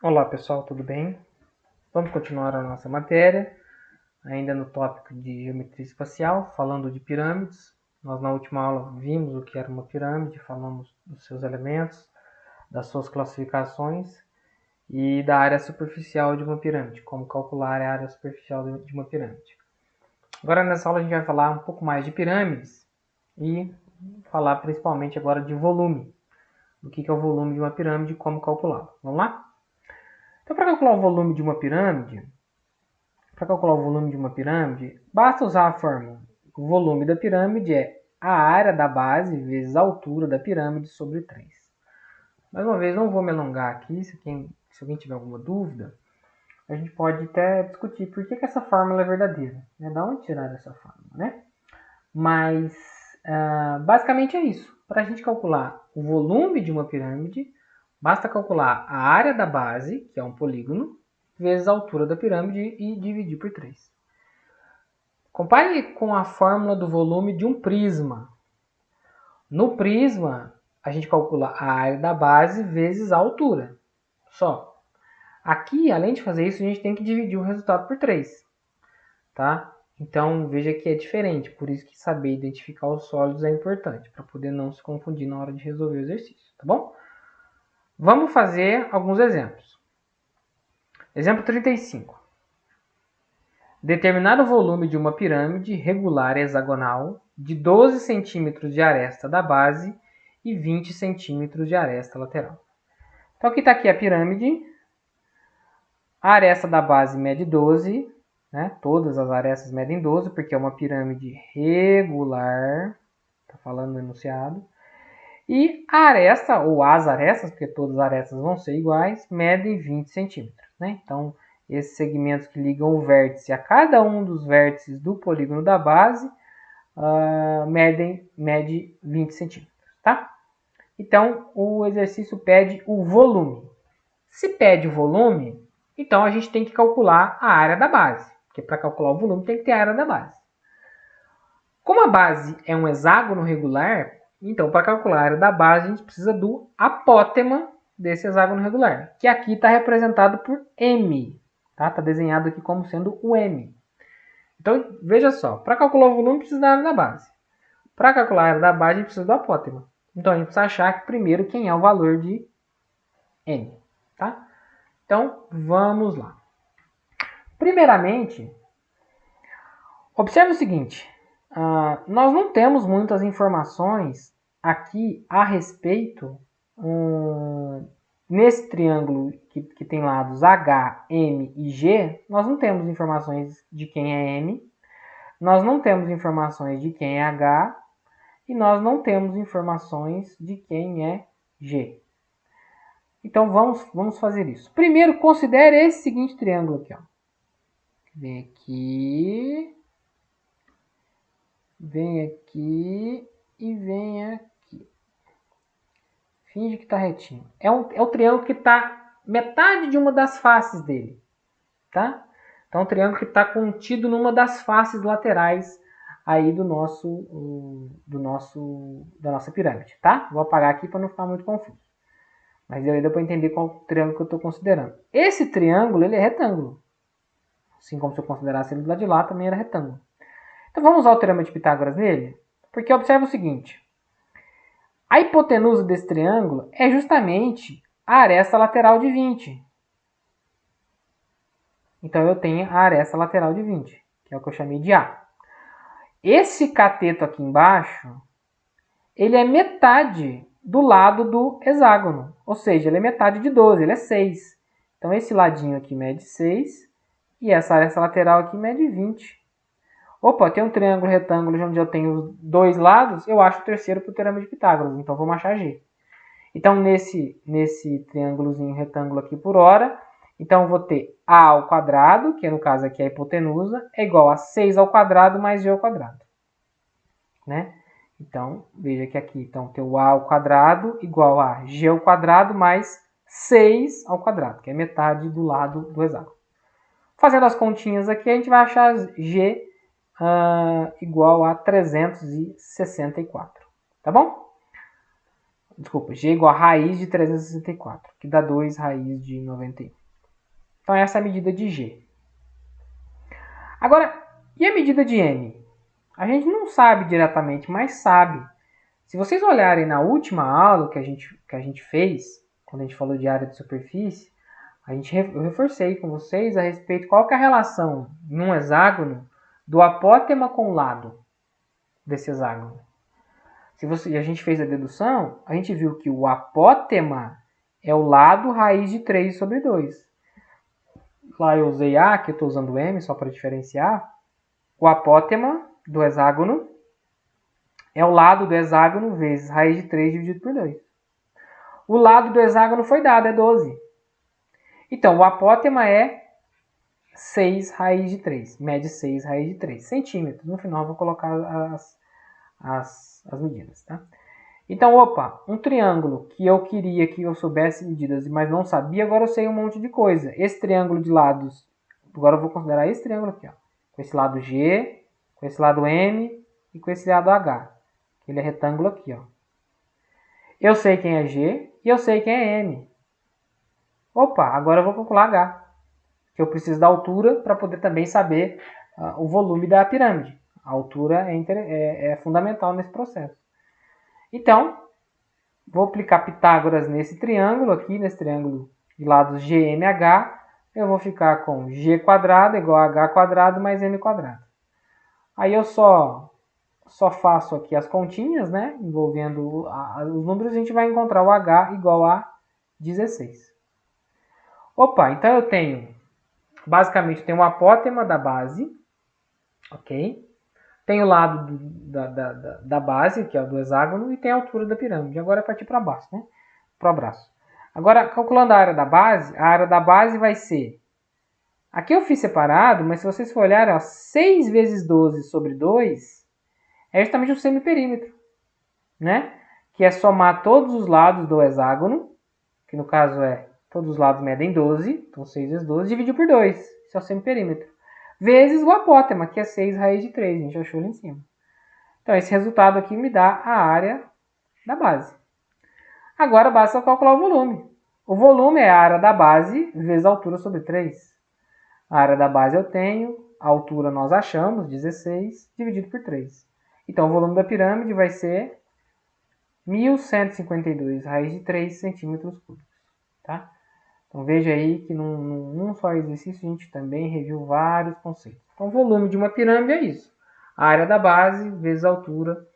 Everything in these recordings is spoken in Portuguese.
Olá pessoal, tudo bem? Vamos continuar a nossa matéria, ainda no tópico de geometria espacial, falando de pirâmides. Nós na última aula vimos o que era uma pirâmide, falamos dos seus elementos, das suas classificações e da área superficial de uma pirâmide, como calcular a área superficial de uma pirâmide. Agora nessa aula a gente vai falar um pouco mais de pirâmides e falar principalmente agora de volume, do que é o volume de uma pirâmide e como calculá-lo. Vamos lá? Então, para calcular o volume de uma pirâmide, basta usar a fórmula. O volume da pirâmide é a área da base vezes a altura da pirâmide sobre 3. Mais uma vez, não vou me alongar aqui. Se alguém tiver alguma dúvida, a gente pode até discutir por que essa fórmula é verdadeira. Né? Da onde tirar essa fórmula, né? Mas, basicamente é isso. Para a gente calcular o volume de uma pirâmide, basta calcular a área da base, que é um polígono, vezes a altura da pirâmide e dividir por 3. Compare com a fórmula do volume de um prisma. No prisma, a gente calcula a área da base vezes a altura. Só. Aqui, além de fazer isso, a gente tem que dividir o resultado por 3. Tá? Então, veja que é diferente. Por isso que saber identificar os sólidos é importante, para poder não se confundir na hora de resolver o exercício. Tá bom? Vamos fazer alguns exemplos. Exemplo 35. Determinar o volume de uma pirâmide regular hexagonal de 12 centímetros de aresta da base e 20 centímetros de aresta lateral. Então, aqui está aqui a pirâmide. A aresta da base mede 12, né? Todas as arestas medem 12, porque é uma pirâmide regular. Está falando no enunciado. E a aresta, ou as arestas, porque todas as arestas vão ser iguais, medem 20 centímetros. Né? Então, esses segmentos que ligam o vértice a cada um dos vértices do polígono da base mede 20 centímetros. Tá? Então, o exercício pede o volume. Se pede o volume, então a gente tem que calcular a área da base. Porque para calcular o volume tem que ter a área da base. Como a base é um hexágono regular, então para calcular a área da base a gente precisa do apótema desse hexágono regular, que aqui está representado por M. Tá desenhado aqui como sendo o M. Então, veja só, para calcular o volume precisa da área da base. Para calcular a área da base a gente precisa do apótema. Então, a gente precisa achar primeiro quem é o valor de M. Tá? Então, vamos lá. Primeiramente, observe o seguinte. Nós não temos muitas informações aqui a respeito nesse triângulo que tem lados H, M e G. Nós não temos informações de quem é M, nós não temos informações de quem é H e nós não temos informações de quem é G. Então vamos fazer isso. Primeiro, considere esse seguinte triângulo aqui. Ó. Vem aqui. Vem aqui e vem aqui. Finge que está retinho. É o triângulo que está metade de uma das faces dele. Tá? Então, é um triângulo que está contido numa das faces laterais aí da nossa pirâmide. Tá? Vou apagar aqui para não ficar muito confuso. Mas deu para entender qual triângulo que eu estou considerando. Esse triângulo ele é retângulo. Assim como se eu considerasse ele do lado de lá, também era retângulo. Então vamos usar o teorema de Pitágoras nele? Porque observa o seguinte. A hipotenusa desse triângulo é justamente a aresta lateral de 20. Então eu tenho a aresta lateral de 20, que é o que eu chamei de A. Esse cateto aqui embaixo, ele é metade do lado do hexágono. Ou seja, ele é metade de 12, ele é 6. Então esse ladinho aqui mede 6 e essa aresta lateral aqui mede 20. Opa, tem um triângulo retângulo onde eu tenho dois lados, eu acho o terceiro para o teorema de Pitágoras, então vamos achar G. Então, nesse triângulozinho retângulo aqui por hora, então eu vou ter A ao quadrado, que no caso aqui é a hipotenusa, é igual a 6 ao quadrado mais G ao quadrado. Né? Então, veja que aqui então, tem o A ao quadrado igual a G ao quadrado mais 6 ao quadrado, que é metade do lado do hexágono. Fazendo as continhas aqui, a gente vai achar G igual a 364. Tá bom? Desculpa, G igual a raiz de 364, que dá 2 raiz de 91. Então essa é a medida de G. Agora, e a medida de M? A gente não sabe diretamente, mas sabe. Se vocês olharem na última aula que a gente fez, quando a gente falou de área de superfície, eu reforcei com vocês a respeito de qual que é a relação num hexágono do apótema com o lado desse hexágono. Se a gente fez a dedução, a gente viu que o apótema é o lado raiz de 3 sobre 2. Lá eu usei A, aqui eu estou usando M só para diferenciar. O apótema do hexágono é o lado do hexágono vezes raiz de 3 dividido por 2. O lado do hexágono foi dado, é 12. Então, o apótema é 6 raiz de 3. Mede 6 raiz de 3 centímetros. No final eu vou colocar as medidas, tá? Então, opa, um triângulo que eu queria que eu soubesse medidas, mas não sabia, agora eu sei um monte de coisa. Esse triângulo de lados, agora eu vou considerar esse triângulo aqui, ó, com esse lado G, com esse lado M e com esse lado H. Ele é retângulo aqui, ó. Eu sei quem é G e eu sei quem é M. Opa, agora eu vou calcular H, que eu preciso da altura para poder também saber o volume da pirâmide. A altura é fundamental nesse processo. Então, vou aplicar Pitágoras nesse triângulo aqui, nesse triângulo de lados GMH. Eu vou ficar com G quadrado igual a H quadrado mais M quadrado. Aí eu só faço aqui as continhas, né? Envolvendo os números, a gente vai encontrar o H igual a 16. Opa, então eu tenho, basicamente, o apótema da base, ok? Tem o lado da base, que é o do hexágono, e tem a altura da pirâmide. Agora é partir para baixo, né? Para o braço. Agora, calculando a área da base vai ser... Aqui eu fiz separado, mas se vocês for olhar, ó, 6 vezes 12 sobre 2 é justamente o semiperímetro, né? Que é somar todos os lados do hexágono, que no caso todos os lados medem 12, então 6 vezes 12, dividir por 2, isso é o semiperímetro. Vezes o apótema, que é 6 raiz de 3, a gente achou ali em cima. Então, esse resultado aqui me dá a área da base. Agora, basta calcular o volume. O volume é a área da base vezes a altura sobre 3. A área da base eu tenho, a altura nós achamos, 16, dividido por 3. Então, o volume da pirâmide vai ser 1.152 raiz de 3 centímetros cúbicos. Tá? Então, veja aí que num só exercício a gente também reviu vários conceitos. Então, o volume de uma pirâmide é isso. A área da base vezes a altura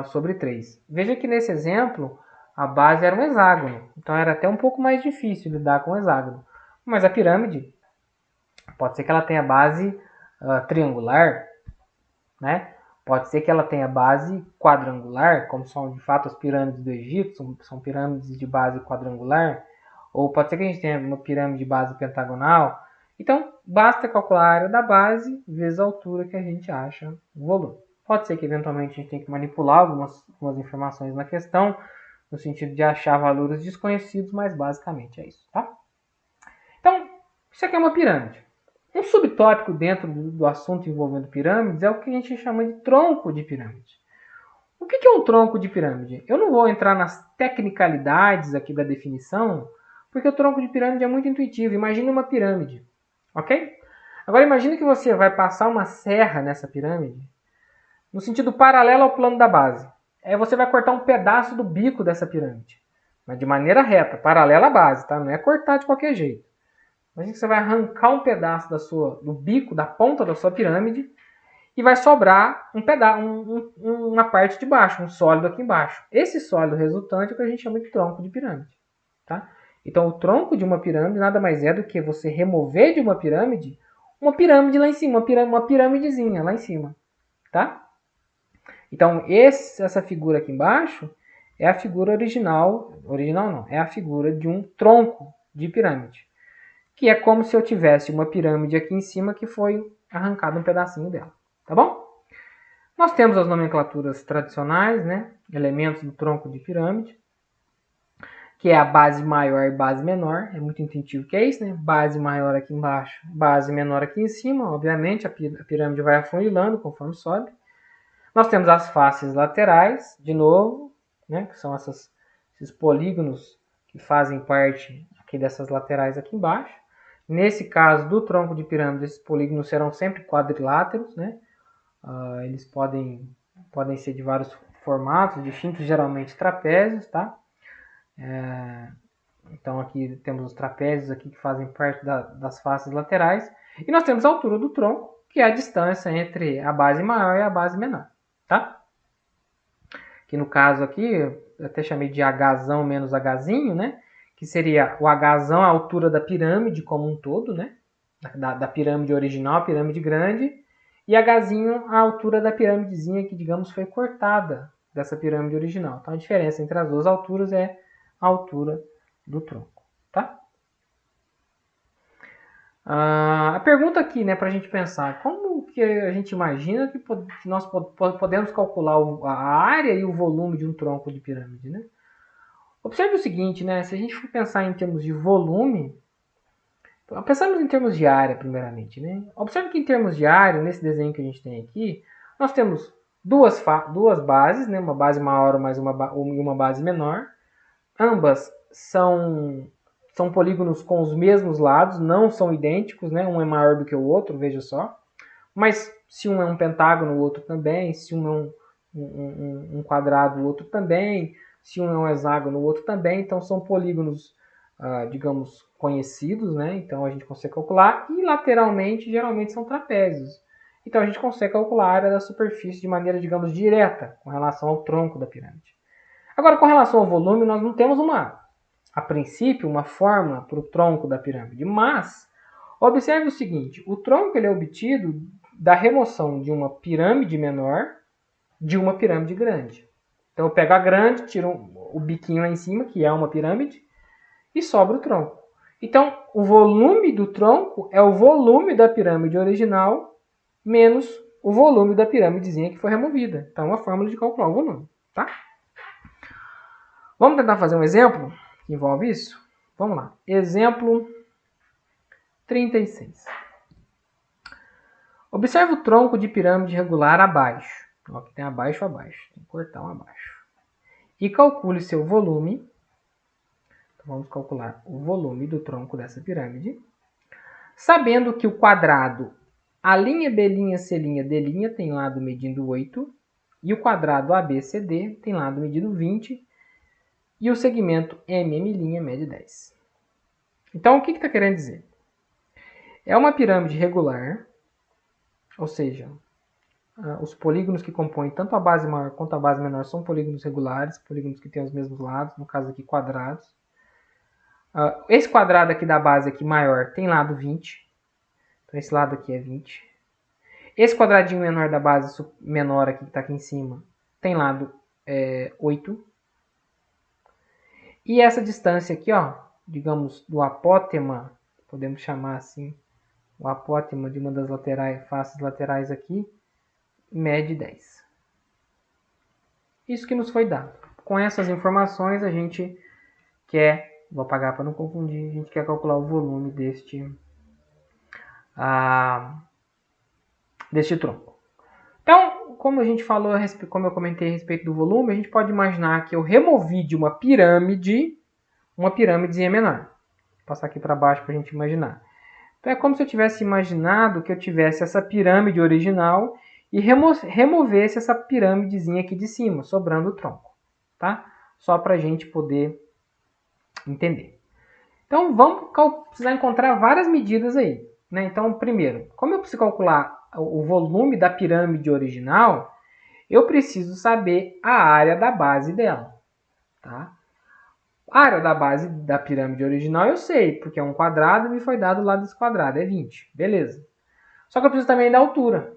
sobre 3. Veja que nesse exemplo, a base era um hexágono. Então, era até um pouco mais difícil lidar com o hexágono. Mas a pirâmide, pode ser que ela tenha base triangular, né? Pode ser que ela tenha base quadrangular, como são de fato as pirâmides do Egito, são pirâmides de base quadrangular. Ou pode ser que a gente tenha uma pirâmide de base pentagonal. Então, basta calcular a área da base vezes a altura que a gente acha o volume. Pode ser que eventualmente a gente tenha que manipular algumas informações na questão, no sentido de achar valores desconhecidos, mas basicamente é isso, tá? Então, isso aqui é uma pirâmide. Um subtópico dentro do assunto envolvendo pirâmides é o que a gente chama de tronco de pirâmide. O que é um tronco de pirâmide? Eu não vou entrar nas tecnicalidades aqui da definição, porque o tronco de pirâmide é muito intuitivo. Imagine uma pirâmide, ok? Agora imagine que você vai passar uma serra nessa pirâmide, no sentido paralelo ao plano da base. Aí você vai cortar um pedaço do bico dessa pirâmide, mas de maneira reta, paralela à base, tá? Não é cortar de qualquer jeito. Imagina que você vai arrancar um pedaço do bico, da ponta da sua pirâmide, e vai sobrar uma parte de baixo, um sólido aqui embaixo. Esse sólido resultante é o que a gente chama de tronco de pirâmide. Tá? Então, o tronco de uma pirâmide nada mais é do que você remover de uma pirâmide lá em cima, uma pirâmidezinha lá em cima. Tá? Então, essa figura aqui embaixo é a figura original não, é a figura de um tronco de pirâmide. Que é como se eu tivesse uma pirâmide aqui em cima que foi arrancado um pedacinho dela. Tá bom? Nós temos as nomenclaturas tradicionais, né? Elementos do tronco de pirâmide, que é a base maior e base menor. É muito intuitivo que é isso, né? Base maior aqui embaixo, base menor aqui em cima. Obviamente, a pirâmide vai afunilando conforme sobe. Nós temos as faces laterais, de novo, né? Que são essas esses polígonos que fazem parte aqui dessas laterais aqui embaixo. Nesse caso do tronco de pirâmide, esses polígonos serão sempre quadriláteros, né? Eles podem ser de vários formatos, distintos, geralmente trapézios, tá? Então aqui temos os trapézios aqui que fazem parte das faces laterais. E nós temos a altura do tronco, que é a distância entre a base maior e a base menor, tá? Que no caso aqui, eu até chamei de Hzão menos Hzinho, né? Que seria o Hzão, a altura da pirâmide como um todo, né? Da pirâmide original, a pirâmide grande. E Hzinho, a altura da pirâmidezinha que, digamos, foi cortada dessa pirâmide original. Então a diferença entre as duas alturas é a altura do tronco, tá? A pergunta aqui, né, para a gente pensar, como que a gente imagina que nós podemos calcular a área e o volume de um tronco de pirâmide, né? Observe o seguinte, né, se a gente for pensar em termos de volume, pensamos em termos de área primeiramente, né? Observe que em termos de área, nesse desenho que a gente tem aqui, nós temos duas bases, né, uma base maior mais uma base menor. Ambas são polígonos com os mesmos lados, não são idênticos, né? Um é maior do que o outro, veja só. Mas se um é um pentágono, o outro também. Se um é um quadrado, o outro também. Se um é um hexágono, o outro também. Então são polígonos, digamos, conhecidos, né? Então a gente consegue calcular. E lateralmente, geralmente são trapézios. Então a gente consegue calcular a área da superfície de maneira, digamos, direta com relação ao tronco da pirâmide. Agora, com relação ao volume, nós não temos a princípio, uma fórmula para o tronco da pirâmide, mas observe o seguinte, o tronco ele é obtido da remoção de uma pirâmide menor de uma pirâmide grande. Então eu pego a grande, tiro o biquinho lá em cima, que é uma pirâmide, e sobra o tronco. Então, o volume do tronco é o volume da pirâmide original menos o volume da pirâmidezinha que foi removida. Então, é uma fórmula de calcular o volume, tá? Vamos tentar fazer um exemplo que envolve isso? Vamos lá. Exemplo 36. Observe o tronco de pirâmide regular abaixo. Aqui tem abaixo. Tem que cortar um abaixo. E calcule seu volume. Então, vamos calcular o volume do tronco dessa pirâmide. Sabendo que o quadrado A', B', C', D' tem lado medindo 8. E o quadrado ABCD tem lado medindo 20. E o segmento MM' mede 10. Então, o que está querendo dizer? É uma pirâmide regular, ou seja, os polígonos que compõem tanto a base maior quanto a base menor são polígonos regulares, polígonos que têm os mesmos lados, no caso aqui quadrados. Esse quadrado aqui da base aqui maior tem lado 20, então esse lado aqui é 20. Esse quadradinho menor da base menor aqui que está aqui em cima tem lado 8. E essa distância aqui, ó, digamos, do apótema, podemos chamar assim, o apótema de uma das faces laterais aqui, mede 10. Isso que nos foi dado. Com essas informações, a gente quer, vou apagar para não confundir, a gente quer calcular o volume deste tronco. Então, como a gente falou, como eu comentei a respeito do volume, a gente pode imaginar que eu removi de uma pirâmidezinha menor. Vou passar aqui para baixo para a gente imaginar. Então, é como se eu tivesse imaginado que eu tivesse essa pirâmide original e removesse essa pirâmidezinha aqui de cima, sobrando o tronco, tá? Só para a gente poder entender. Então, vamos precisar encontrar várias medidas aí, né? Então, primeiro, como eu preciso calcular o volume da pirâmide original, eu preciso saber a área da base dela, tá? A área da base da pirâmide original eu sei, porque é um quadrado e me foi dado o lado desse quadrado, é 20, beleza. Só que eu preciso também da altura.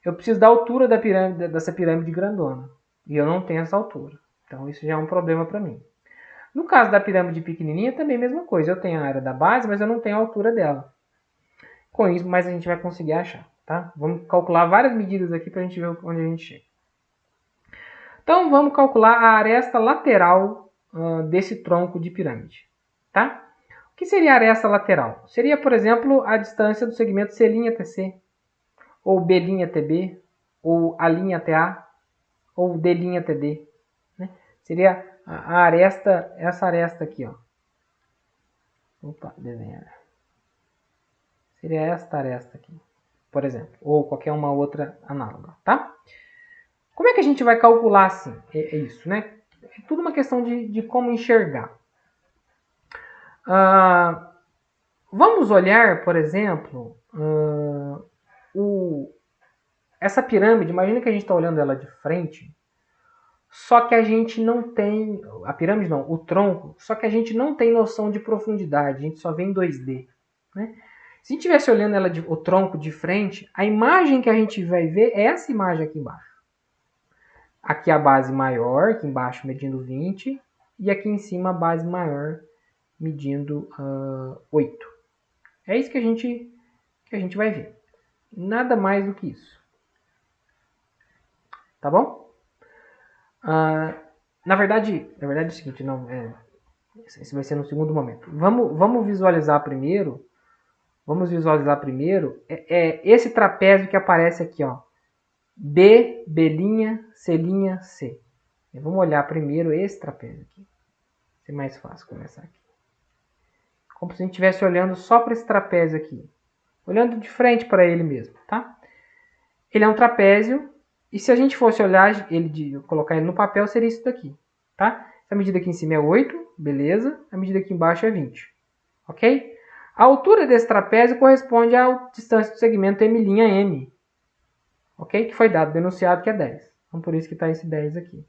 Eu preciso da altura dessa pirâmide grandona, e eu não tenho essa altura. Então isso já é um problema para mim. No caso da pirâmide pequenininha, também a mesma coisa. Eu tenho a área da base, mas eu não tenho a altura dela. Com isso, mas a gente vai conseguir achar, tá? Vamos calcular várias medidas aqui para a gente ver onde a gente chega. Então, vamos calcular a aresta lateral desse tronco de pirâmide, tá? O que seria a aresta lateral? Seria, por exemplo, a distância do segmento C' até C, ou B' até B, ou A' até A, ou D' até D. Né? Seria a aresta, essa aresta aqui, ó. Opa, desenhar. Seria esta aresta aqui, por exemplo, ou qualquer uma outra análoga, tá? Como é que a gente vai calcular assim? É isso, né? É tudo uma questão de como enxergar. Vamos olhar, por exemplo, essa pirâmide. Imagina que a gente está olhando ela de frente, só que a gente não tem... A pirâmide não, o tronco, só que a gente não tem noção de profundidade, a gente só vê em 2D, né? Se a gente estivesse olhando ela o tronco de frente, a imagem que a gente vai ver é essa imagem aqui embaixo. Aqui a base maior, aqui embaixo medindo 20, e aqui em cima a base maior medindo 8. É isso que a gente vai ver. Nada mais do que isso. Tá bom? Na verdade é o seguinte, não, esse vai ser no segundo momento. Vamos visualizar primeiro. Esse trapézio que aparece aqui, ó. B, B', C', C. Vamos olhar primeiro esse trapézio aqui. Vai ser mais fácil começar aqui. Como se a gente estivesse olhando só para esse trapézio aqui. Olhando de frente para ele mesmo, tá? Ele é um trapézio. E se a gente fosse olhar colocar ele no papel, seria isso daqui, tá? Essa medida aqui em cima é 8, beleza? A medida aqui embaixo é 20, ok? A altura desse trapézio corresponde à distância do segmento M', ok? Que foi dado, denunciado que é 10. Então, por isso que está esse 10 aqui.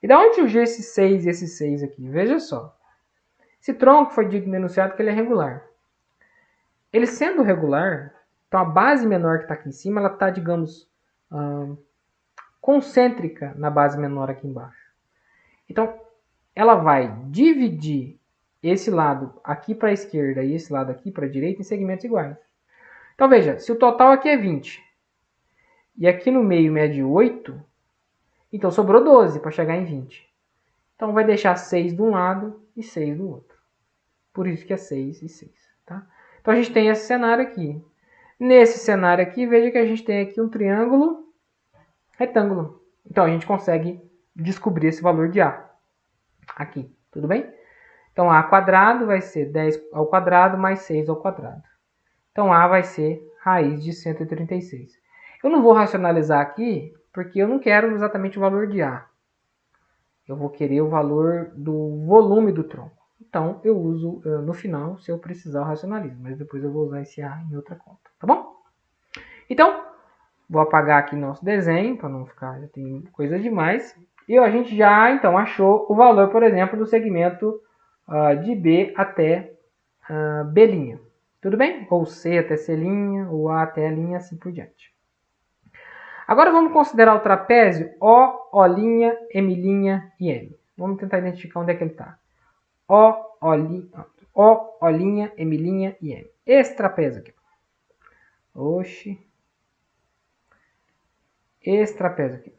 E da onde surgiu esse 6 e esse 6 aqui? Veja só. Esse tronco foi dito denunciado que ele é regular. Ele sendo regular, então a base menor que está aqui em cima, ela está, digamos, concêntrica na base menor aqui embaixo. Então, ela vai dividir esse lado aqui para a esquerda e esse lado aqui para a direita em segmentos iguais. Então, veja, se o total aqui é 20 e aqui no meio mede 8, então sobrou 12 para chegar em 20. Então, vai deixar 6 de um lado e 6 do outro. Por isso que é 6 e 6. Tá? Então, a gente tem esse cenário aqui. Nesse cenário aqui, veja que a gente tem aqui um triângulo retângulo. Então, a gente consegue descobrir esse valor de A. Aqui, tudo bem? Então, A quadrado vai ser 10 ao quadrado mais 6 ao quadrado. Então, A vai ser raiz de 136. Eu não vou racionalizar aqui, porque eu não quero exatamente o valor de A. Eu vou querer o valor do volume do tronco. Então, eu uso no final, se eu precisar, o racionalismo. Mas depois eu vou usar esse A em outra conta, tá bom? Então, vou apagar aqui nosso desenho, para não ficar, já tem coisa demais. E a gente já, então, achou o valor, por exemplo, do segmento de B até B'. Tudo bem? Ou C até C', ou A até A', assim por diante. Agora vamos considerar o trapézio O, O', M' e M. Vamos tentar identificar onde é que ele está. O, O', M' e M. Esse trapézio aqui. Oxi. Esse trapézio aqui.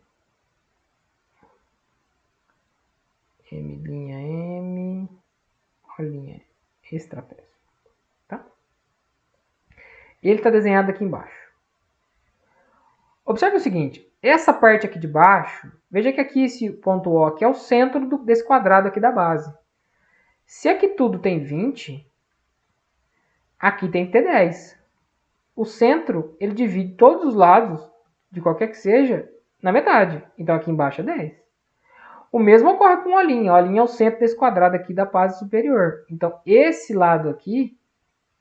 M', O', esse trapézio. Tá? Ele está desenhado aqui embaixo. Observe o seguinte. Essa parte aqui de baixo, veja que aqui esse ponto O aqui é o centro desse quadrado aqui da base. Se aqui tudo tem 20, aqui tem que ter 10. O centro, ele divide todos os lados, de qualquer que seja, na metade. Então aqui embaixo é 10. O mesmo ocorre com o olhinho. O olhinho é o centro desse quadrado aqui da base superior. Então esse lado aqui,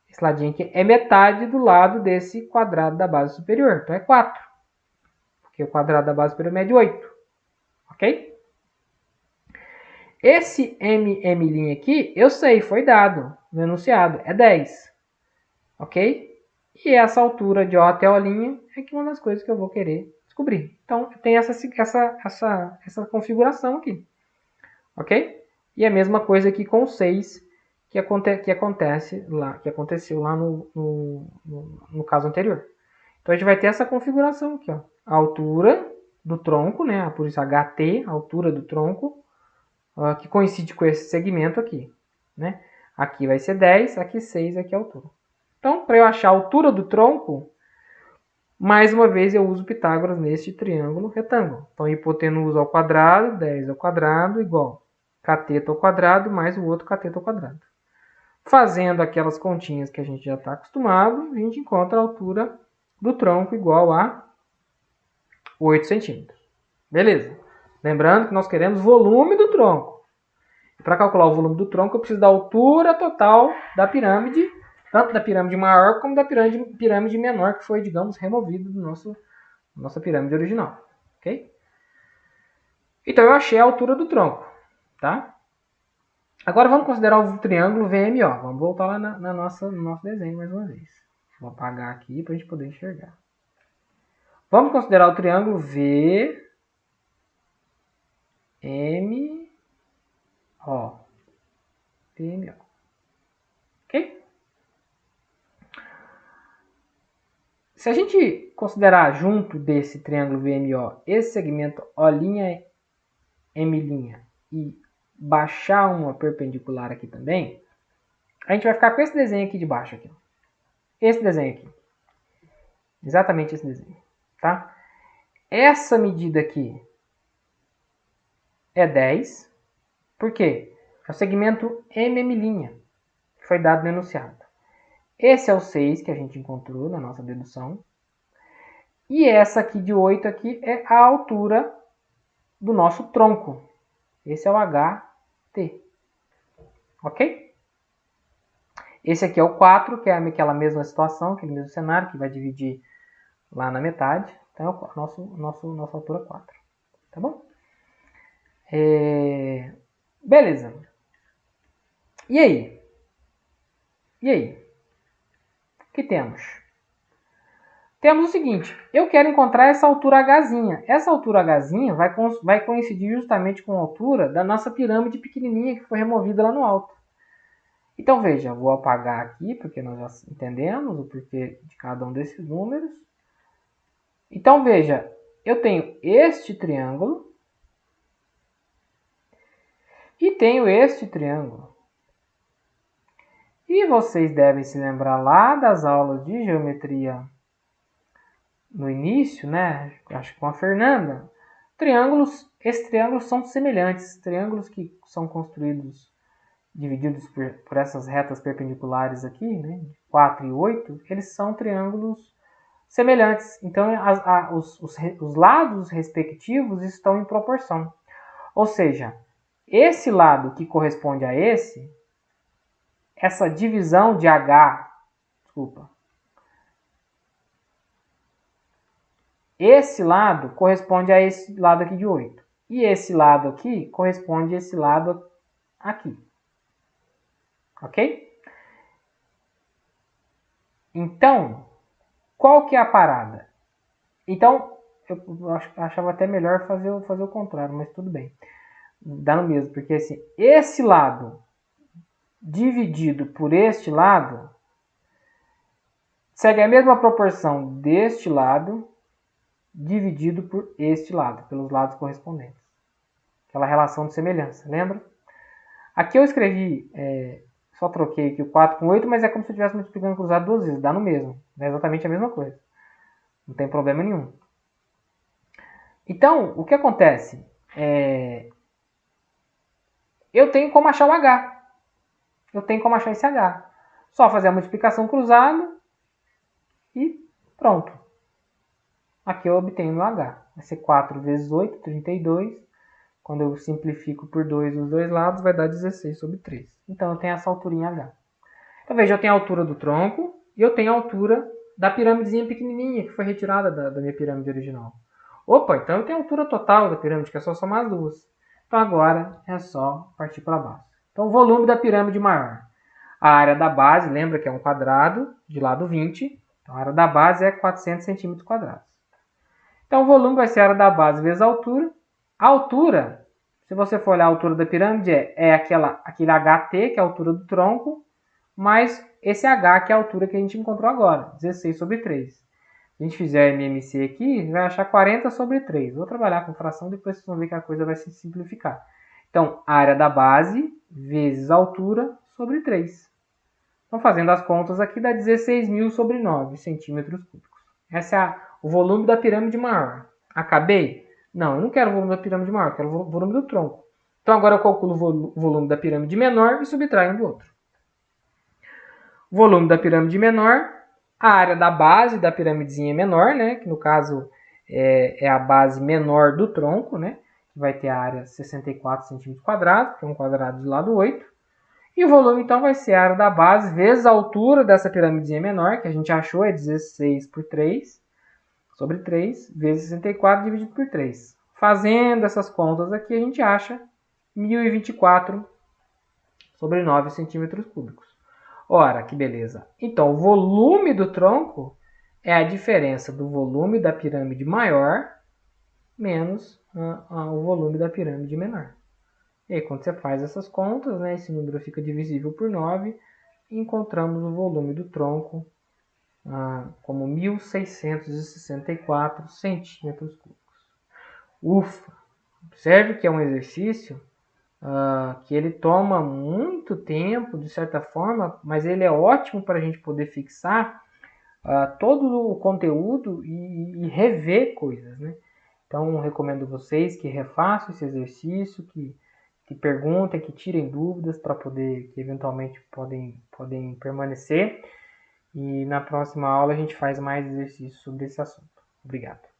esse ladinho aqui, é metade do lado desse quadrado da base superior. Então é 4. Porque o quadrado da base superior mede 8. Ok? Esse M' aqui, eu sei, foi dado no enunciado, é 10. Ok? E essa altura de O até O' é que uma das coisas que eu vou querer descobrir. Então, tem essa configuração aqui. Ok? E a mesma coisa aqui com o 6, que aconteceu lá no caso anterior. Então, a gente vai ter essa configuração aqui. Ó. A altura do tronco, né? Por isso HT, a altura do tronco, que coincide com esse segmento aqui. Né? Aqui vai ser 10, aqui 6, aqui a altura. Então, para eu achar a altura do tronco, mais uma vez eu uso Pitágoras neste triângulo retângulo. Então, hipotenusa ao quadrado, 10 ao quadrado, igual cateto ao quadrado mais o outro cateto ao quadrado. Fazendo aquelas continhas que a gente já está acostumado, a gente encontra a altura do tronco igual a 8 centímetros. Beleza. Lembrando que nós queremos volume do tronco. Para calcular o volume do tronco, eu preciso da altura total da pirâmide, tanto da pirâmide maior como da pirâmide menor, que foi, digamos, removido da nossa pirâmide original. Ok? Então, eu achei a altura do tronco. Tá? Agora, vamos considerar o triângulo VMO. Vamos voltar lá no nosso desenho mais uma vez. Vou apagar aqui para a gente poder enxergar. Vamos considerar o triângulo VMO. VMO. Ok? Se a gente considerar junto desse triângulo VMO esse segmento O'M' e baixar uma perpendicular aqui também, a gente vai ficar com esse desenho aqui de baixo. Aqui. Esse desenho aqui. Exatamente esse desenho. Tá? Essa medida aqui é 10. Por quê? É o segmento MM', que foi dado no enunciado. Esse é o 6 que a gente encontrou na nossa dedução. E essa aqui de 8 aqui é a altura do nosso tronco. Esse é o HT. Ok? Esse aqui é o 4, que é aquela mesma situação, aquele mesmo cenário, que vai dividir lá na metade. Então é a nossa altura 4. Tá bom? Beleza. E aí? O que temos? Temos o seguinte, eu quero encontrar essa altura Hzinha. Essa altura Hzinha vai coincidir justamente com a altura da nossa pirâmide pequenininha que foi removida lá no alto. Então veja, vou apagar aqui, porque nós já entendemos o porquê de cada um desses números. Então veja, eu tenho este triângulo e tenho este triângulo. E vocês devem se lembrar lá das aulas de geometria no início, né? Acho que com a Fernanda. Esses triângulos são semelhantes. Triângulos que são construídos, divididos por essas retas perpendiculares aqui, né? 4 e 8, eles são triângulos semelhantes. Então, os lados respectivos estão em proporção. Ou seja, esse lado que corresponde a essa divisão de esse lado corresponde a esse lado aqui de 8. E esse lado aqui corresponde a esse lado aqui. Ok? Então, qual que é a parada? Então, eu achava até melhor fazer o contrário, mas tudo bem. Dá no mesmo, porque assim, esse lado dividido por este lado segue a mesma proporção deste lado dividido por este lado, pelos lados correspondentes. Aquela relação de semelhança, lembra? Aqui eu escrevi, só troquei aqui o 4 com 8, mas é como se eu estivesse multiplicando cruzado duas vezes, dá no mesmo. É exatamente a mesma coisa. Não tem problema nenhum. Então, o que acontece? Eu tenho como achar o H. Eu tenho como achar esse H. Só fazer a multiplicação cruzada e pronto. Aqui eu obtenho o H. Vai ser 4 vezes 8, 32. Quando eu simplifico por 2 os dois lados, vai dar 16 sobre 3. Então eu tenho essa alturinha H. Então veja, eu tenho a altura do tronco e eu tenho a altura da pirâmidezinha pequenininha que foi retirada da minha pirâmide original. Opa, então eu tenho a altura total da pirâmide, que é só somar as duas. Então agora é só partir para baixo. Então o volume da pirâmide maior. A área da base, lembra que é um quadrado de lado 20. Então a área da base é 400 centímetros quadrados. Então o volume vai ser a área da base vezes a altura. A altura, se você for olhar a altura da pirâmide, é aquele HT, que é a altura do tronco, mais esse H, que é a altura que a gente encontrou agora, 16 sobre 3. Se a gente fizer MMC aqui, vai achar 40 sobre 3. Vou trabalhar com fração, depois vocês vão ver que a coisa vai se simplificar. Então, área da base vezes a altura sobre 3. Então, fazendo as contas aqui, dá 16.000 sobre 9 centímetros cúbicos. Esse é o volume da pirâmide maior. Acabei? Não, eu não quero o volume da pirâmide maior, eu quero o volume do tronco. Então agora eu calculo o volume da pirâmide menor e subtraio um do outro. Volume da pirâmide menor, a área da base da pirâmidezinha menor, né? Que no caso é a base menor do tronco, né? Que vai ter a área 64 centímetros quadrados, que é um quadrado de lado 8. E o volume, então, vai ser a área da base vezes a altura dessa pirâmidezinha menor, que a gente achou é 16 por 3, sobre 3, vezes 64 dividido por 3. Fazendo essas contas aqui, a gente acha 1024 sobre 9 centímetros cúbicos. Ora, que beleza. Então, o volume do tronco é a diferença do volume da pirâmide maior menos o volume da pirâmide menor. E aí, quando você faz essas contas, né, esse número fica divisível por 9 e encontramos o volume do tronco como 1.664 centímetros cúbicos. Ufa! Observe que é um exercício que ele toma muito tempo, de certa forma, mas ele é ótimo para a gente poder fixar todo o conteúdo e rever coisas, né? Então, recomendo vocês que refaçam esse exercício, que perguntem, que tirem dúvidas para poder, que eventualmente podem permanecer. E na próxima aula a gente faz mais exercícios sobre esse assunto. Obrigado.